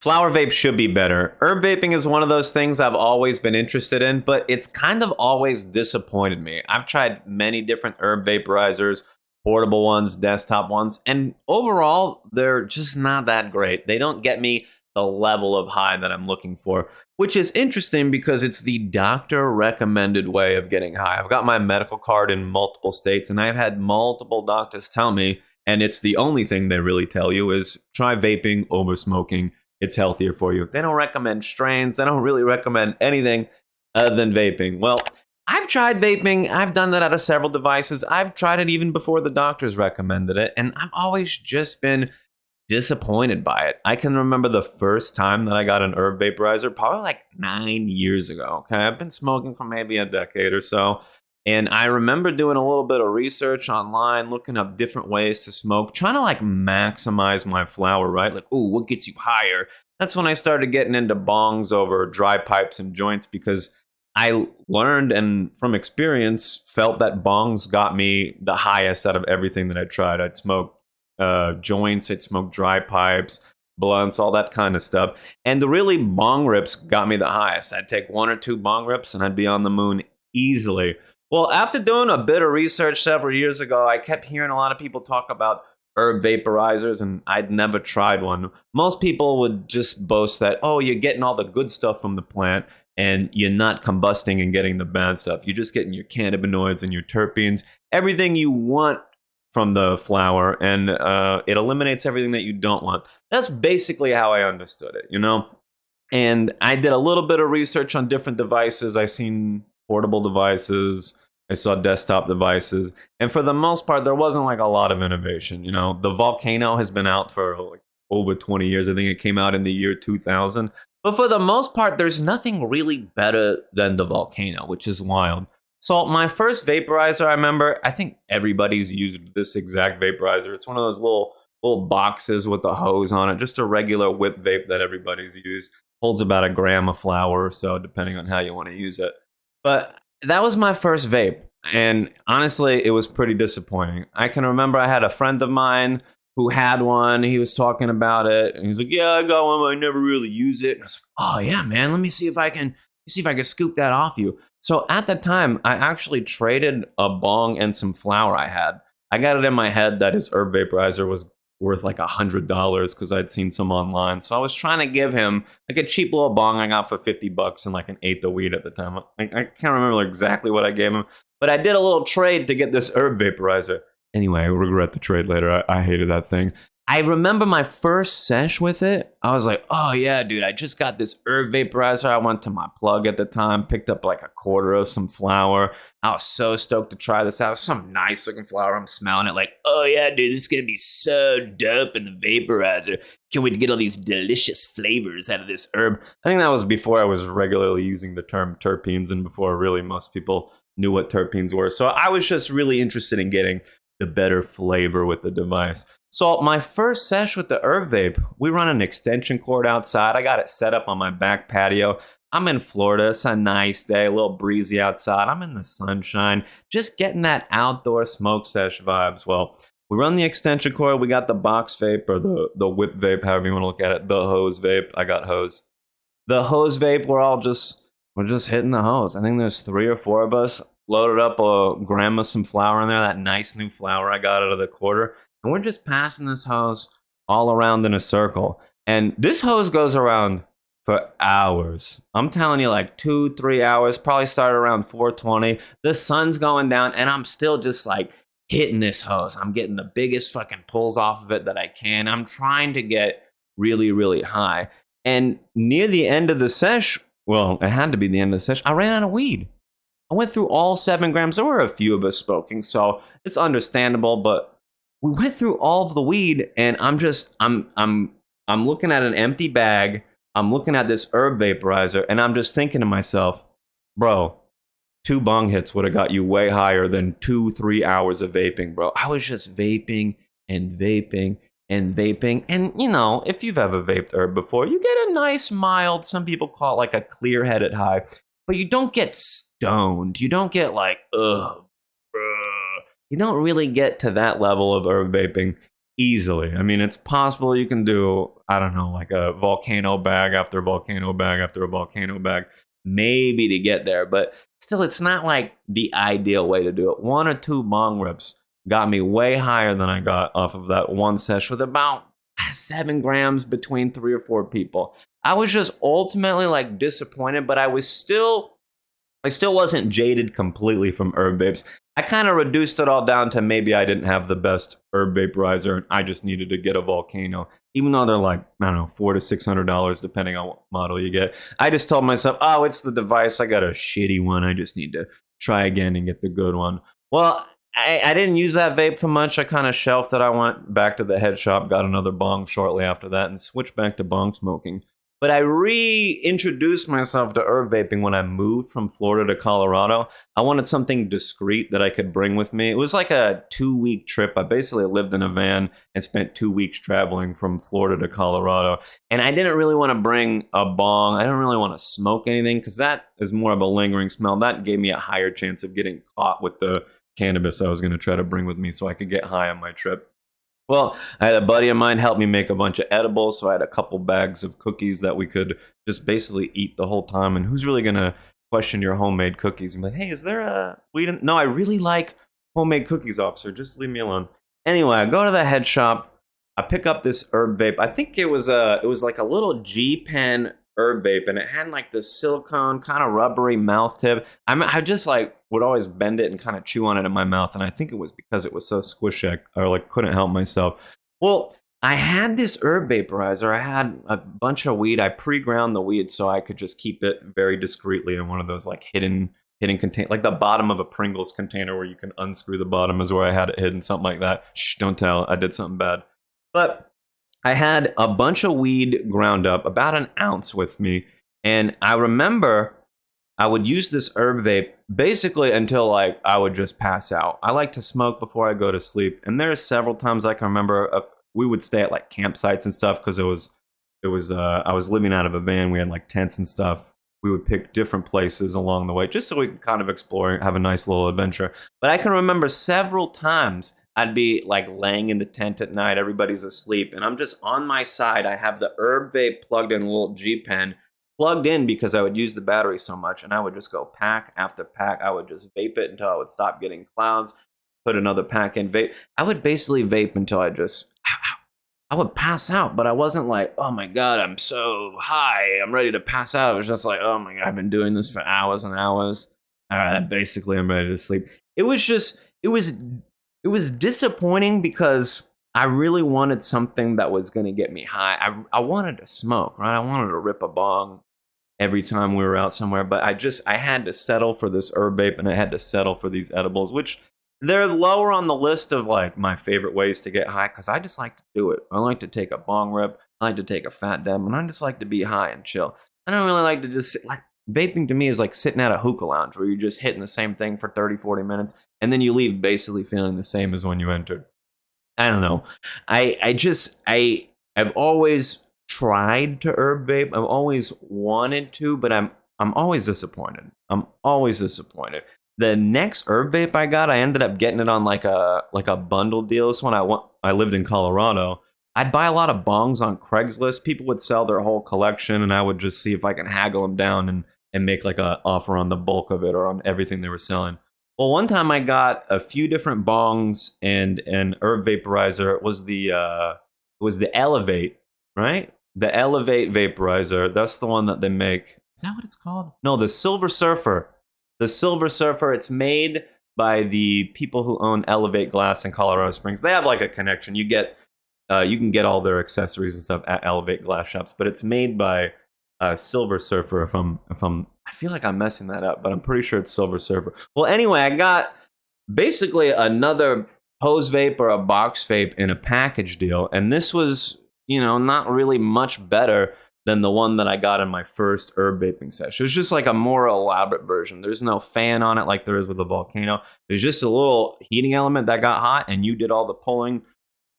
Flower vape should be better. Herb vaping is one of those things I've always been interested in, but it's kind of always disappointed me. I've tried many different herb vaporizers, portable ones, desktop ones, and overall, they're just not that great. They don't get me the level of high that I'm looking for, which is interesting because it's the doctor recommended way of getting high. I've got my medical card in multiple states, and I've had multiple doctors tell me, and it's the only thing they really tell you is try vaping over smoking. It's healthier for you. They don't recommend strains. They don't really recommend anything other than vaping. Well, I've tried vaping. I've done that out of several devices. I've tried it even before the doctors recommended it, and I've always just been disappointed by it. I can remember the first time that I got an herb vaporizer, probably like 9 years ago. Okay, I've been smoking for maybe a decade or so. And I remember doing a little bit of research online, looking up different ways to smoke, trying to like maximize my flower, right? Like, ooh, what gets you higher? That's when I started getting into bongs over dry pipes and joints because I learned and from experience felt that bongs got me the highest out of everything that I tried. I'd smoke joints, I'd smoke dry pipes, blunts, all that kind of stuff. And the really bong rips got me the highest. I'd take 1 or 2 bong rips and I'd be on the moon easily. Well, after doing a bit of research several years ago, I kept hearing a lot of people talk about herb vaporizers, and I'd never tried one. Most people would just boast that, oh, you're getting all the good stuff from the plant, and you're not combusting and getting the bad stuff. You're just getting your cannabinoids and your terpenes, everything you want from the flower, and it eliminates everything that you don't want. That's basically how I understood it, you know? And I did a little bit of research on different devices. I've seen portable devices, I saw desktop devices, and for the most part, there wasn't like a lot of innovation. You know, the Volcano has been out for like over 20 years. I think it came out in the year 2000. But for the most part, there's nothing really better than the Volcano, which is wild. So my first vaporizer, I remember, I think everybody's used this exact vaporizer. It's one of those little boxes with a hose on it, just a regular whip vape that everybody's used. Holds about 1 gram of flower or so, depending on how you want to use it. But that was my first vape, and honestly, it was pretty disappointing. I can remember I had a friend of mine who had one. He was talking about it, and he was like, "Yeah, I got one, but I never really use it." And I was like, "Oh yeah, man, let me see if I can scoop that off you." So at the time, I actually traded a bong and some flower I had. I got it in my head that his herb vaporizer was worth like $100 because I'd seen some online. So I was trying to give him like a cheap little bong I got for $50 and like an eighth of weed at the time. I can't remember exactly what I gave him, but I did a little trade to get this herb vaporizer. Anyway, I regret the trade later. I hated that thing. I remember my first sesh with it. I was like, oh yeah, dude, I just got this herb vaporizer. I went to my plug at the time, picked up like 1/4 of some flower. I was so stoked to try this out. Some nice looking flower. I'm smelling it like, oh yeah, dude, this is going to be so dope in the vaporizer. Can't wait to get all these delicious flavors out of this herb. I think that was before I was regularly using the term terpenes and before really most people knew what terpenes were. So I was just really interested in getting the better flavor with the device. So my first sesh with the herb vape, we run an extension cord outside. I got it set up on my back patio. I'm in Florida. It's a nice day, a little breezy outside. I'm in the sunshine, just getting that outdoor smoke sesh vibes. Well, we run the extension cord. We got the box vape or the whip vape, however you want to look at it. The hose vape. I got hose. The hose vape, we're just hitting the hose. I think there's 3 or 4 of us. Loaded up a gram of some flower in there, that nice new flower I got out of the quarter. And we're just passing this hose all around in a circle. And this hose goes around for hours. I'm telling you, like 2-3 hours, probably started around 4:20. The sun's going down, and I'm still just like hitting this hose. I'm getting the biggest fucking pulls off of it that I can. I'm trying to get really, really high. And near the end of the sesh, well, it had to be the end of the sesh, I ran out of weed. I went through all 7 grams. There were a few of us smoking, so it's understandable, but we went through all of the weed, and I'm looking at an empty bag. I'm looking at this herb vaporizer, and I'm just thinking to myself, bro, 2 bong hits would have got you way higher than 2-3 hours of vaping, bro. I was just vaping and vaping and vaping. And, you know, if you've ever vaped herb before, you get a nice mild, some people call it like a clear-headed high, but you don't get stoned. You don't get like, ugh. You don't really get to that level of herb vaping easily. I mean, it's possible you can do, I don't know, like a volcano bag after volcano bag after a volcano bag, maybe to get there. But still, it's not like the ideal way to do it. 1 or 2 bong rips got me way higher than I got off of that one sesh with about 7 grams between 3 or 4 people. I was just ultimately like disappointed, but I still wasn't jaded completely from herb vapes. I kind of reduced it all down to maybe I didn't have the best herb vaporizer and I just needed to get a volcano. Even though they're like, I don't know, $400 to $600 depending on what model you get. I just told myself, oh, it's the device. I got a shitty one. I just need to try again and get the good one. Well, I didn't use that vape for much. I kind of shelved it. I went back to the head shop, got another bong shortly after that, and switched back to bong smoking. But I reintroduced myself to herb vaping when I moved from Florida to Colorado. I wanted something discreet that I could bring with me. It was like a 2-week trip. I basically lived in a van and spent 2 weeks traveling from Florida to Colorado. And I didn't really want to bring a bong. I didn't really want to smoke anything because that is more of a lingering smell. That gave me a higher chance of getting caught with the cannabis I was going to try to bring with me so I could get high on my trip. Well, I had a buddy of mine help me make a bunch of edibles, so I had a couple bags of cookies that we could just basically eat the whole time. And who's really going to question your homemade cookies? And be like, hey, is there a weed? No, I really like homemade cookies, officer. Just leave me alone. Anyway, I go to the head shop. I pick up this herb vape. I think it was like a little G-Pen herb vape, and it had like this silicone kind of rubbery mouth tip. I just like would always bend it and kind of chew on it in my mouth, and I think it was because it was so squishy I like couldn't help myself. Well, I had this herb vaporizer. I had a bunch of weed. I pre-ground the weed so I could just keep it very discreetly in one of those like hidden container, like the bottom of a Pringles container where you can unscrew the bottom is where I had it hidden, something like that. Shh, don't tell. I did something bad. But I had a bunch of weed ground up, about an ounce with me, and I remember I would use this herb vape basically until like I would just pass out. I like to smoke before I go to sleep, and there are several times I can remember we would stay at like campsites and stuff because I was living out of a van. We had like tents and stuff. We would pick different places along the way just so we could kind of explore and have a nice little adventure. But I can remember several times I'd be like laying in the tent at night, everybody's asleep, and I'm just on my side. I have the herb vape plugged in, a little G-Pen plugged in because I would use the battery so much, and I would just go pack after pack. I would just vape it until I would stop getting clouds, put another pack in, vape. I would basically vape until I would pass out, but I wasn't like, oh my God, I'm so high, I'm ready to pass out. It was just like, oh my God, I've been doing this for hours and hours. All right, basically I'm ready to sleep. It was disappointing because I really wanted something that was going to get me high. I wanted to smoke, right? I wanted to rip a bong every time we were out somewhere, but I had to settle for this herb vape, and I had to settle for these edibles, which they're lower on the list of like my favorite ways to get high because I just like to do it. I like to take a bong rip, I like to take a fat dab, and I just like to be high and chill. I don't really like to just sit, like vaping to me is like sitting at a hookah lounge where you're just hitting the same thing for 30, 40 minutes, and then you leave basically feeling the same as when you entered. I don't know. I've always tried to herb vape. I've always wanted to, but I'm always disappointed. I'm always disappointed. The next herb vape I got, I ended up getting it on like a bundle deal. This one I lived in Colorado. I'd buy a lot of bongs on Craigslist. People would sell their whole collection, and I would just see if I can haggle them down and make like an offer on the bulk of it or on everything they were selling. Well, one time I got a few different bongs and an herb vaporizer. It was the Elevate, right? The Elevate vaporizer. That's the one that they make. Is that what it's called? No, the Silver Surfer. The Silver Surfer. It's made by the people who own Elevate Glass in Colorado Springs. They have like a connection. You can get all their accessories and stuff at Elevate Glass shops, but it's made by Silver Surfer. I feel like I'm messing that up, but I'm pretty sure it's Silver Surfer. Well, anyway, I got basically another hose vape or a box vape in a package deal, and this was, not really much better than the one that I got in my first herb vaping session. It was just like a more elaborate version. There's no fan on it like there is with a volcano. There's just a little heating element that got hot, and you did all the pulling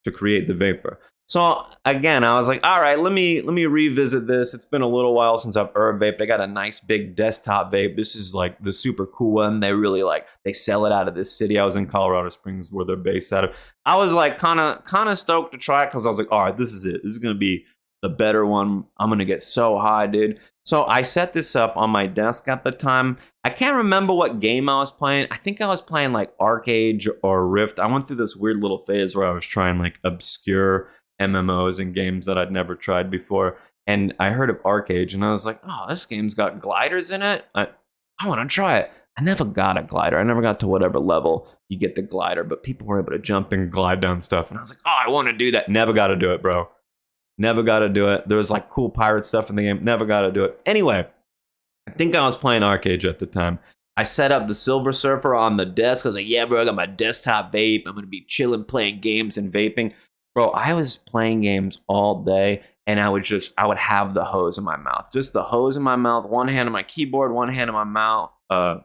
to create the vapor. So again, I was like, all right, let me revisit this. It's been a little while since I've herb vaped. I got a nice big desktop vape. This is like the super cool one. They really they sell it out of this city. I was in Colorado Springs where they're based out of. I was like kind of stoked to try it because I was like, all right, this is it. This is gonna be the better one. I'm gonna get so high, dude. So I set this up on my desk at the time. I can't remember what game I was playing. I think I was playing like Arcade or Rift. I went through this weird little phase where I was trying like obscure MMOs and games that I'd never tried before. And I heard of Arcade and I was like, oh, this game's got gliders in it. I want to try it. I never got a glider. I never got to whatever level you get the glider, but people were able to jump and glide down stuff. And I was like, oh, I want to do that. Never got to do it, bro. Never got to do it. There was like cool pirate stuff in the game. Never got to do it. Anyway, I think I was playing Arcade at the time. I set up the Silver Surfer on the desk. I was like, yeah, bro, I got my desktop vape. I'm going to be chilling, playing games and vaping. Bro, I was playing games all day, and I would have the hose in my mouth. Just the hose in my mouth, one hand on my keyboard, one hand on my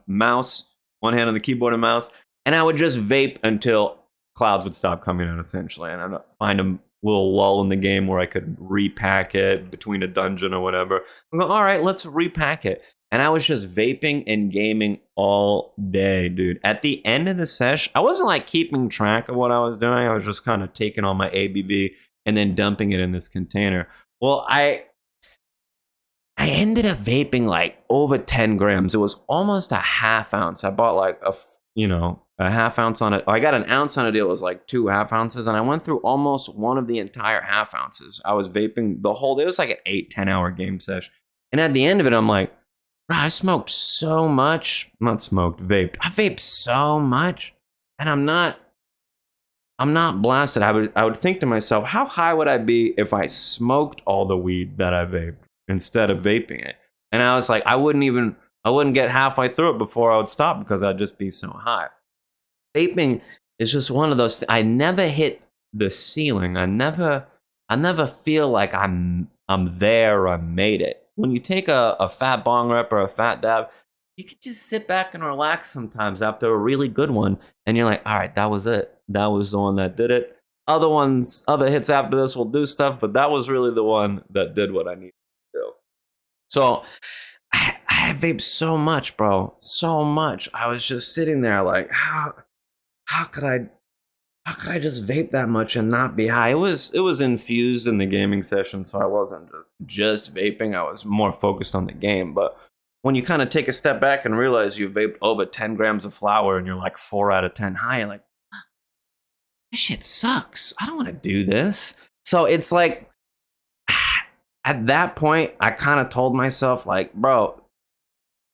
mouse, one hand on the keyboard and mouse. And I would just vape until clouds would stop coming out, essentially. And I'd find a little lull in the game where I could repack it between a dungeon or whatever. I'm going, all right, let's repack it. And I was just vaping and gaming all day, dude. At the end of the session, I wasn't like keeping track of what I was doing. I was just kind of taking all my ABV and then dumping it in this container. Well, I ended up vaping like over 10 grams. It was almost a half ounce. I bought like a half ounce on it. I got an ounce on a deal. It was like 2 half ounces. And I went through almost one of the entire half ounces. I was vaping the whole day. It was like an 8-10 hour game session. And at the end of it, I'm like, bro, I smoked so much. Not smoked, vaped. I vaped so much. And I'm not blasted. I would think to myself, how high would I be if I smoked all the weed that I vaped instead of vaping it? And I was like, I wouldn't get halfway through it before I would stop because I'd just be so high. Vaping is just one of those. I never hit the ceiling. I never feel like I'm there or I made it. When you take a fat bong rip or a fat dab, you can just sit back and relax sometimes after a really good one. And you're like, all right, that was it. That was the one that did it. Other hits after this will do stuff, but that was really the one that did what I needed to do. So I vaped so much, bro. So much. I was just sitting there like, how could I just vape that much and not be high? It was infused in the gaming session, so I wasn't just vaping. I was more focused on the game. But when you kind of take a step back and realize you vaped over 10 grams of flower and you're like 4 out of 10 high, you're like, this shit sucks. I don't want to do this. So it's like, at that point, I kind of told myself, like, bro,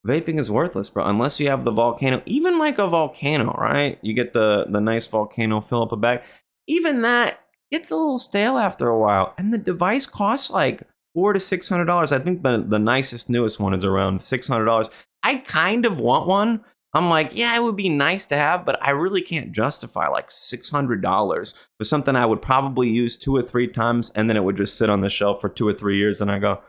vaping is worthless, bro, unless you have the volcano. Even like a volcano, right? You get the nice volcano, fill up a bag. Even that gets a little stale after a while. And the device costs like $400 to $600. I think the nicest, newest one is around $600. I kind of want one. I'm like, yeah, it would be nice to have, but I really can't justify like $600 for something I would probably use 2 or 3 times, and then it would just sit on the shelf for 2 or 3 years, and I go,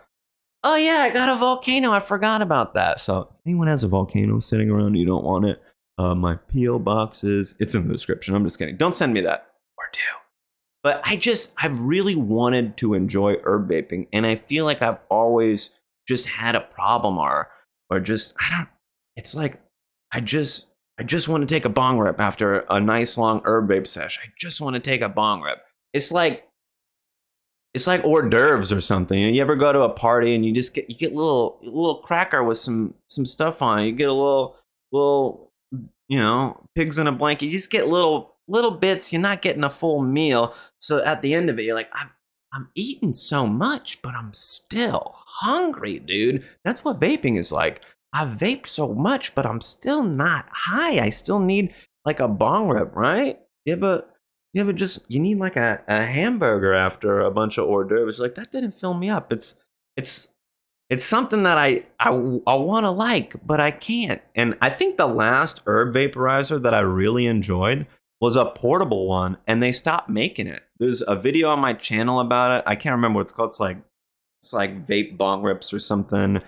oh yeah, I got a volcano. I forgot about that. So if anyone has a volcano sitting around, you don't want it. My P.O. boxes, it's in the description. I'm just kidding. Don't send me that. Or do. But I really wanted to enjoy herb vaping, and I feel like I've always just had a problem or just, it's like, I just want to take a bong rip after a nice long herb vape sesh. I just want to take a bong rip. It's like hors d'oeuvres or something. You ever go to a party and you get little cracker with some stuff on it. You get a little pigs in a blanket. You just get little bits. You're not getting a full meal. So at the end of it, you're like, I'm eating so much, but I'm still hungry, dude. That's what vaping is like. I vaped so much, but I'm still not high. I still need like a bong rip, right? You need like a hamburger after a bunch of hors d'oeuvres. Like, that didn't fill me up. It's something that I want to like, but I can't. And I think the last herb vaporizer that I really enjoyed was a portable one, and they stopped making it. There's a video on my channel about it. I can't remember what it's called. It's like vape bong rips or something.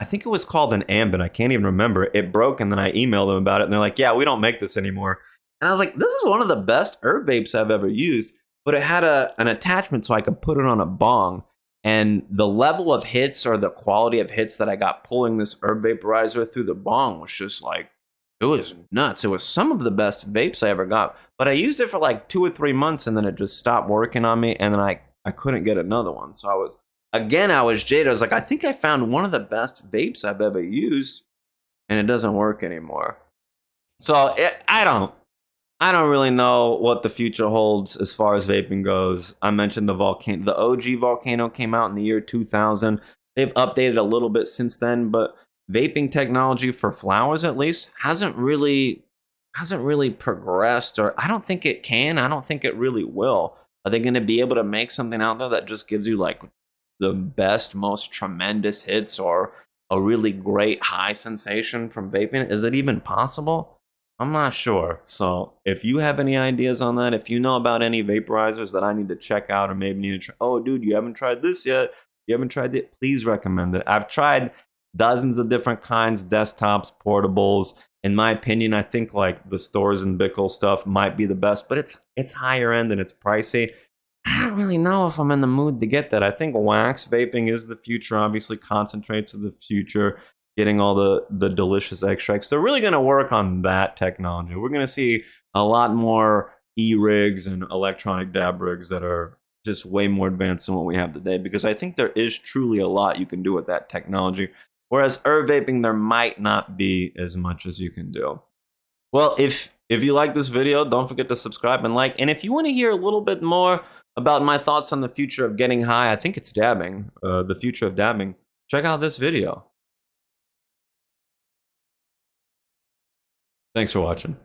I think it was called an Ambit. I can't even remember. It broke, and then I emailed them about it, and they're like, yeah, we don't make this anymore. And I was like, this is one of the best herb vapes I've ever used. but it had an attachment so I could put it on a bong. And the level of hits or the quality of hits that I got pulling this herb vaporizer through the bong was just like, it was nuts. It was some of the best vapes I ever got. But I used it for like 2 or 3 months and then it just stopped working on me. And then I couldn't get another one. So I was jaded. I was like, I think I found one of the best vapes I've ever used and it doesn't work anymore. So I don't really know what the future holds as far as vaping goes. I mentioned the OG Volcano came out in the year 2000. They've updated a little bit since then, but vaping technology for flowers at least hasn't really progressed, or I don't think it can. I don't think it really will. Are they going to be able to make something out there that just gives you like the best, most tremendous hits or a really great high sensation from vaping? Is it even possible? I'm not sure. So if you have any ideas on that, if you know about any vaporizers that I need to check out or maybe need to try, oh, dude, you haven't tried this yet. You haven't tried it. Please recommend it. I've tried dozens of different kinds, desktops, portables. In my opinion, I think like the Stores and Bickle stuff might be the best, but it's higher end and it's pricey. I don't really know if I'm in the mood to get that. I think wax vaping is the future. Obviously, concentrates are the future. Getting all the delicious extracts. They're really going to work on that technology. We're going to see a lot more e-rigs and electronic dab rigs that are just way more advanced than what we have today, because I think there is truly a lot you can do with that technology. Whereas herb vaping, there might not be as much as you can do. Well, if you like this video, don't forget to subscribe and like. And if you want to hear a little bit more about my thoughts on the future of getting high, I think it's dabbing, the future of dabbing, check out this video. Thanks for watching.